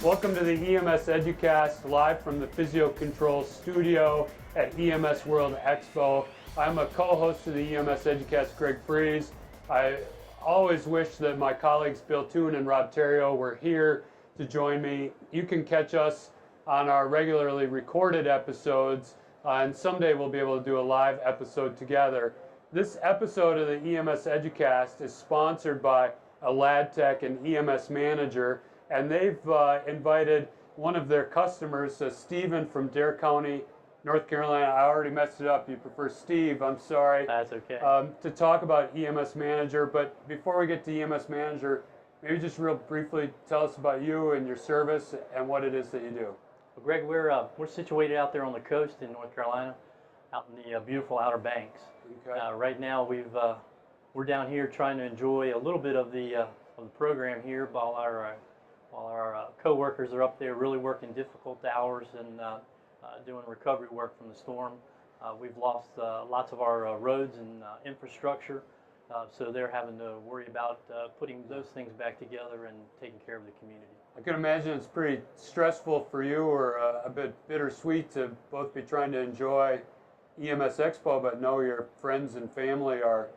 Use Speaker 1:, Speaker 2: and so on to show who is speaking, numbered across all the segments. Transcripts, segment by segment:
Speaker 1: Welcome to the EMSEducast, live from the Physio Control studio at EMS World Expo. I'm a co-host of the EMSEducast, Greg Friese. I always wish that my colleagues Bill Toon and Rob Terrio were here to join me. You can catch us on our regularly recorded episodes, and someday we'll be able to do a live episode together. This episode of the EMSEducast is sponsored by Aladtec and EMS Manager, and they've invited one of their customers, Stephen from Dare County, North Carolina. I already messed it up. You prefer Steve, I'm sorry.
Speaker 2: That's okay.
Speaker 1: To talk about EMS Manager. But before we get to EMS Manager, maybe just real briefly tell us about you and your service and what it is that you do.
Speaker 2: Well, Greg, we're situated out there on the coast in North Carolina, out in the beautiful Outer Banks.
Speaker 1: Okay.
Speaker 2: Right now we're down here trying to enjoy a little bit of the program here while our co-workers are up there really working difficult hours and doing recovery work from the storm. We've lost lots of our roads and infrastructure, so they're having to worry about putting those things back together and taking care of the community.
Speaker 1: I can imagine it's pretty stressful for you, or a bit bittersweet, to both be trying to enjoy EMS Expo but know your friends and family are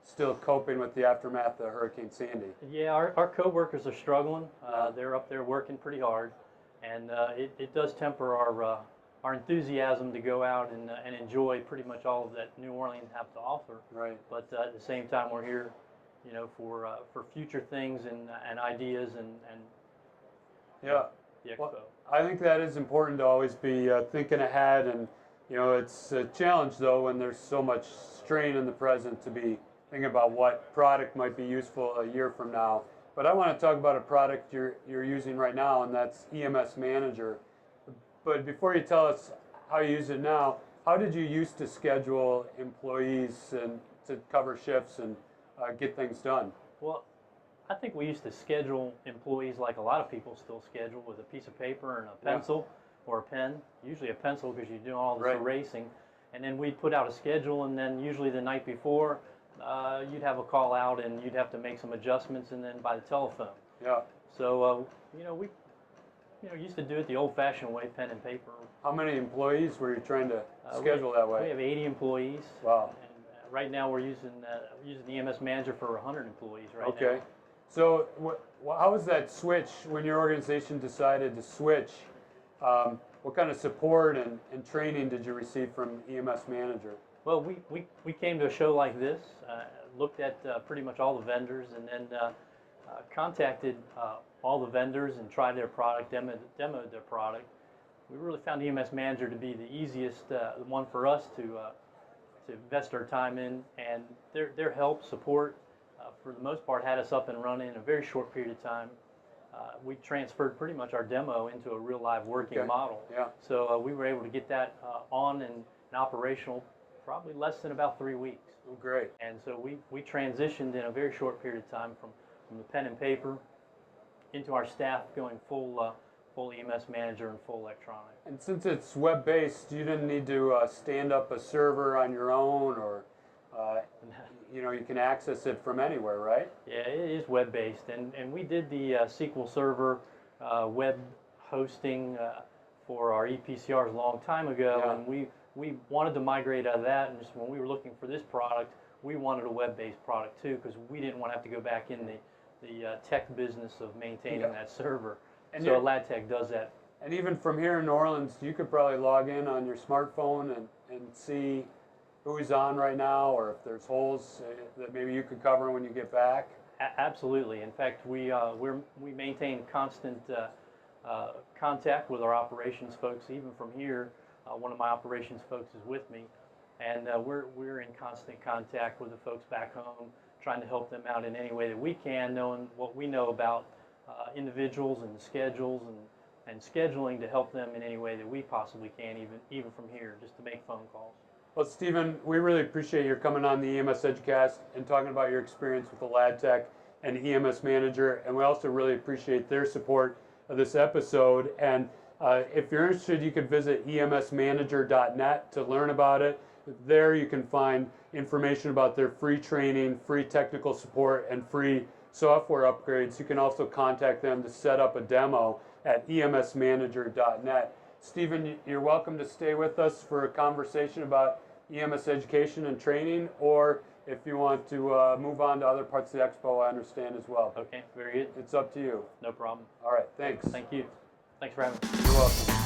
Speaker 1: still coping with the aftermath of Hurricane Sandy.
Speaker 2: Yeah, our co-workers are struggling. They're up there working pretty hard, and it does temper our enthusiasm to go out and enjoy pretty much all of that New Orleans have to offer.
Speaker 1: Right.
Speaker 2: But at the same time, we're here, you know, for future things and ideas and
Speaker 1: yeah.
Speaker 2: The expo.
Speaker 1: Well, I think that is important to always be thinking ahead, and you know, it's a challenge though when there's so much strain in the present to be thinking about what product might be useful a year from now. But I want to talk about a product you're using right now, and that's EMS Manager. But before you tell us how you use it now, how did you used to schedule employees and to cover shifts and get things done?
Speaker 2: Well, I think we used to schedule employees like a lot of people still schedule, with a piece of paper and a pencil or a pen, usually a pencil because you're doing all this erasing. And then we'd put out a schedule, and then usually the night before, you'd have a call out and you'd have to make some adjustments, and then by the telephone.
Speaker 1: Yeah.
Speaker 2: So, we used to do it the old-fashioned way, pen and paper.
Speaker 1: How many employees were you trying to schedule that way?
Speaker 2: We have 80 employees.
Speaker 1: Wow.
Speaker 2: And right now we're using the EMS Manager for 100 employees right now.
Speaker 1: Okay. So how was that switch when your organization decided to switch? What kind of support and training did you receive from EMS Manager?
Speaker 2: Well, we came to a show like this, looked at pretty much all the vendors, and then contacted all the vendors and tried their product, demoed their product. We really found EMS Manager to be the easiest one for us to invest our time in, and their help, support, for the most part, had us up and running in a very short period of time. We transferred pretty much our demo into a real live working model.
Speaker 1: Yeah.
Speaker 2: So we were able to get that on and operational probably less than about 3 weeks.
Speaker 1: Oh, great.
Speaker 2: And so we transitioned in a very short period of time from the pen and paper into our staff going full EMS Manager and full electronic.
Speaker 1: And since it's web-based, you didn't need to stand up a server on your own, or you can access it from anywhere, right?
Speaker 2: Yeah, it is web-based, and we did the SQL Server web hosting for our EPCRs a long time ago, and we wanted to migrate out of that, and just when we were looking for this product, we wanted a web-based product too, because we didn't want to have to go back in the tech business of maintaining that server. And so Aladtec does that.
Speaker 1: And even from here in New Orleans, you could probably log in on your smartphone and see who's on right now, or if there's holes that maybe you could cover when you get back.
Speaker 2: Absolutely. In fact, we maintain constant contact with our operations folks, even from here. One of my operations folks is with me, and we're in constant contact with the folks back home, trying to help them out in any way that we can, knowing what we know about individuals and schedules and scheduling to help them in any way that we possibly can, even from here, just to make phone calls.
Speaker 1: Well, Stephen, we really appreciate your coming on the EMSEducast and talking about your experience with Aladtec and EMS Manager, and we also really appreciate their support of this episode. And if you're interested, you could visit emsmanager.net to learn about it. There you can find information about their free training, free technical support, and free software upgrades. You can also contact them to set up a demo. at emsmanager.net. Stephen, you're welcome to stay with us for a conversation about EMS education and training, or if you want to move on to other parts of the expo, I understand as well.
Speaker 2: Okay, very good.
Speaker 1: It's up to you.
Speaker 2: No problem.
Speaker 1: All right, thanks.
Speaker 2: Thank you. Thanks for having me.
Speaker 1: You're welcome.